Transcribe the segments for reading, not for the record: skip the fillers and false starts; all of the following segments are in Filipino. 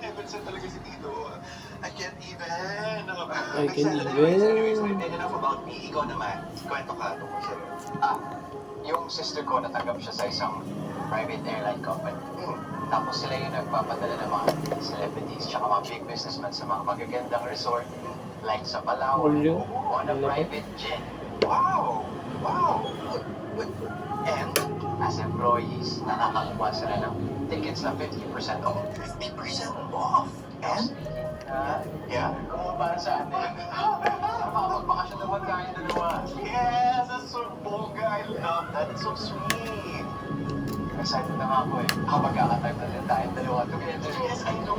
heaven sent talaga si Tito. I can't even. I can't even. Enough about me. Ikaw naman. Kwento ka tungkol sa'yo. Yung sister ko natanggap siya sa isang private airline company. Tapos sila yung nagpapadala ng mga celebrities tsaka mga big businessmen sa mga magagandang resort like sa Palawan Ulyo. on a private jet. Wow! Wow! And as employees, nakakakuha sila ng tickets na 50% off. 50% off! And? Yeah, kung para sa atin. Makapagpakasyon naman tayo dalawa. Yes! That's so bongga. I love that. It's so sweet. Excited na nga ako eh. Kapag kakatime na din tayong dalawa together. Yes, I know.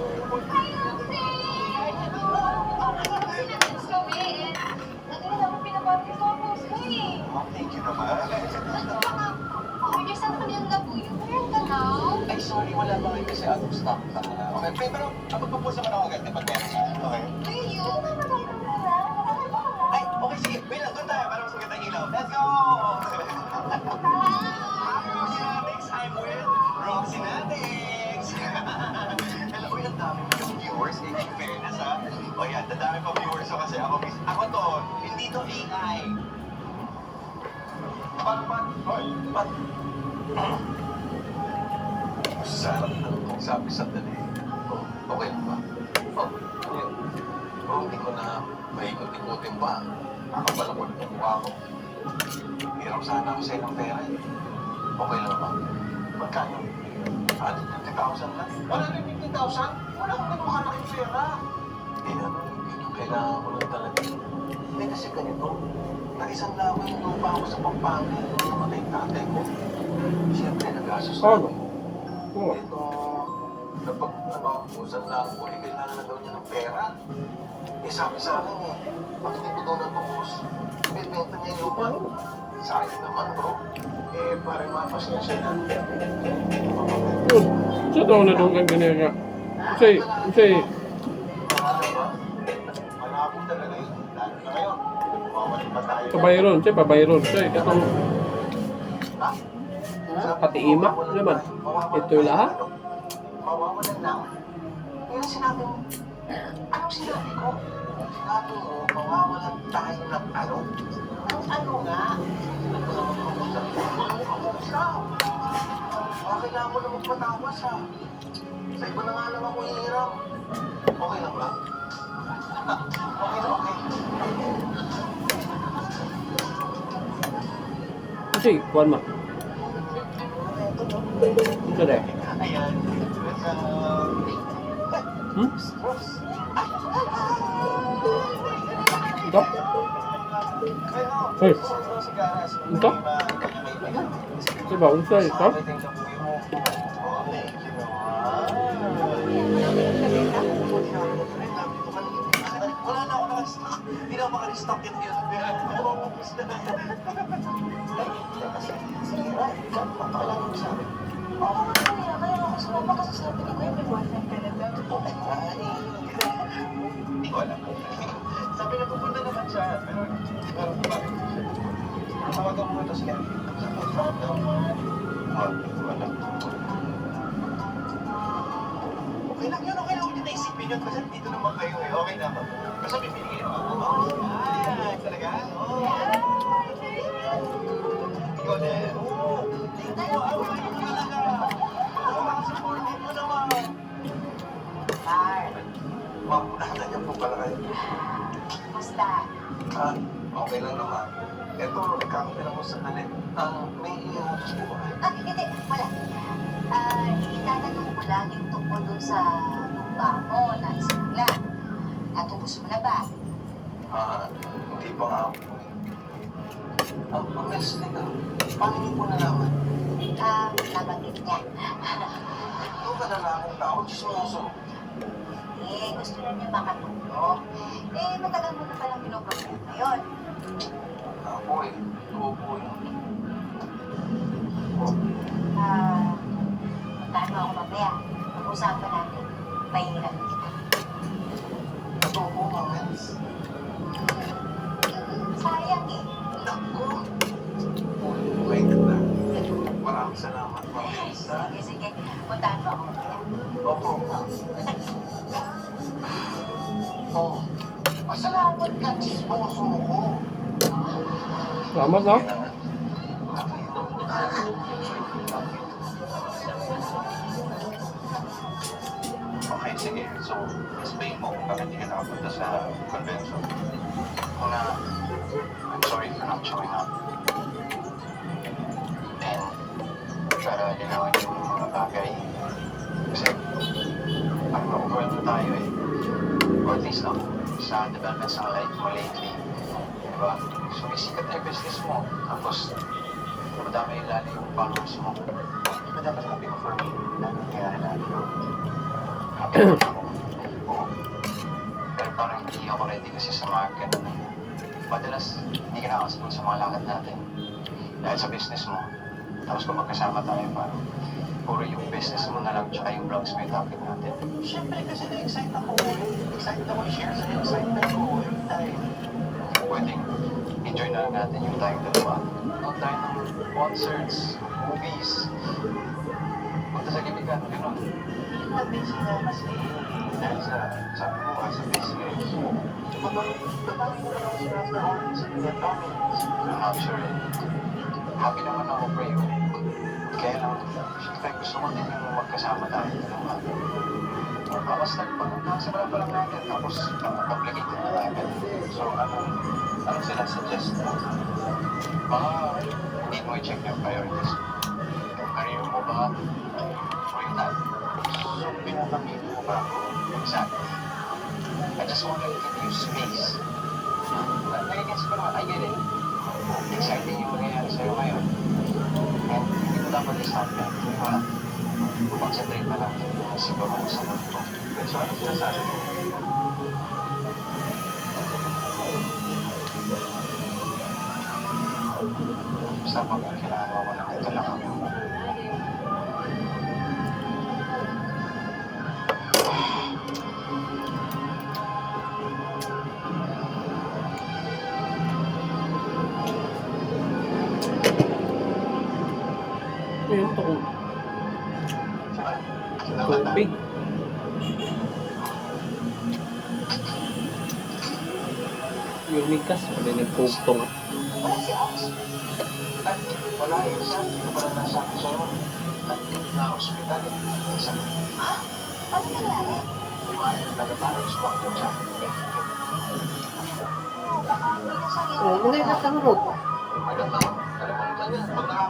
Thank you naman. Ay, sorry, wala ba kayo kasi out of stock talaga. Okay, pero magpo-post naman ako agad kapag meron na. Okay? Ay, okay, sige. Wait lang, doon tayo para mas maganda ang ilaw. Let's go! Hi, Roxy Natics! I'm with Roxy Natics! Hello, uy, ang dami mo yung viewers. In fairness, ha? O yan, dadami pa viewers ko kasi ako to. Hindi to AI. Hoy, Pat. Sarap ng kung sabi sandali. Oh, okay lang ba? Oh, yun. Oh, hindi ko na maikot-ikutin pa. Nakabalakot yung mukha ko. Hirap sana ako sa ilang pera eh. Okay lang ba? Magkano? 150,000 lang. 150,000? Wala akong ganun makalaking pera. Eh ano, yun kailangan ko lang talaga. Hindi kasi ganito. Nag-isang laway yung lupa ako sa Pampanga. Namatay yung tatay ko. Siyempre, nag-asos na ako. Oh. Ito, kapag usan lang ko, eh, kailangan na daw niya ng pera. Eh, sabi sa akin eh, pag hindi ko daw natubos, bibenta niya yung lupa. Sayang naman, bro. Eh, parang mapasensya na. Sa taon na doon kang ganyan nga. Kasi, Malabo talaga yun. Lalo na ngayon. Mawalin pa tayo. pabayron. Siya, katong pati imak naman. Ito yung lahat. Mawawalan lang. Pero sinabi mo, anong sinabi ko? Sinabi mo, mawawalan tayo ng ano? Ano nga? Kailangan mo na magpatawas ha. Sa iba na nga lang ako hihiram. Okay lang ba? Okay na okay. Kasi, kuwan ma. Ito deh. Ayan. Ito? Hey. Ito? Diba, unsa ito? Wala na ako nakastock. Hindi na ako makarestock yun. Wala. Sabi na pupunta naman siya. Pero bakit? Tawagan mo ito siya. Wala. Okay lang yun, okay lang. Hindi naisipin yun kasi dito naman kayo eh. Okay na ako. Kasi bibigyan ako. Ay, talaga? Ikaw din. Thank you. Away mo talaga. Supportin mo naman. Hi. Ma'am, nandiyan po pala kayo. Basta. Okay lang naman. Ito, kakapin ako sa dalit. May iutos po ba? Hindi, wala. Itatanong ko lang yung tungkol dun sa lupa mo na isang lang. Natubos mo na ba? Hindi pa nga po. Ma'am Selena, paano niyo po nalaman? Nabanggit niya. Ito ka lalakong tao, chismoso. Gusto na niya makatulong. Matagal mo na palang pinoproblema ngayon. Ako eh, po yun. Magkano ako mamaya? Pag-usapan natin. Mahirap kita. Ito po, Ma'am Els. Sayang eh. Naku! Wait na. Maraming salamat, Ma'am Els. Sige. Puntahan mo ako mamaya. Opo. Katsismoso ko. Salamat, no? Okay, sige. So, explain mo kung bakit hindi ka nakapunta sa convention. Una, I'm sorry for not showing up. And para linawin yung mga bagay. Kasi parang na-overwhelm na tayo eh. Or at least ako, sa developments ng life mo lately. Diba? Sumisikat na yung business mo. Tapos, madami yung lalo yung followers mo. Hindi ba dapat happy for me? Ano nangyayari lagi? Happy naman ako. Oo. Pero parang hindi ako ready kasi sa mga ganun eh. Madalas, hindi ka nakakasunod sa mga lakad natin. Dahil sa business mo. Tapos kung magkasama tayo, parang puro yung business mo na lang tsaka yung vlogs mo yung topic natin. Siyempre kasi na-excite ako. Excited ako i-share sa'yo. Excited ako every time. Pwedeng enjoy na lang natin yung tayong dalawa. Noon tayo ng concerts, movies. Punta sa Gibigan, gano'n. Na-busy na kasi dahil sa, sabi mo nga, sa business. Madami mo na ako sila after all. Sa mga comments. I'm not sure eh. Happy naman ako for you. Kaya lang, syempre gusto ko din yung magkasama tayo dalawa. Basta nakasimula pa lang natin, tapos complicate na agad. So, anong sinasuggest mo? Baka hindi mo i-check yung priorities. Yung career mo ba? O yung time? So, pinapakita mo ba ako? Exactly. I just want to give you space. Nagigets ko naman, I get it. Exciting yung mangyayari sa'yo ngayon. And hindi mo dapat i-stop yan. Diba? Concentrate na lang siguro sa mundo. So, ano sinasabi mo? Basta pag kailangan mo na ito lang kami. Ayun, ito kung tubig. Yung mikas, wala nagpugtong. Wala si Ox. At wala yun siya. Hindi ko pala nasabi sa'yo. At na-hospital. Sabi, Ha? Ano nangyari? kumain na parang swak ko siya. Baka may nasakit. Oh, mga ikatangrog. Maganda. Alam mo, pag nakakita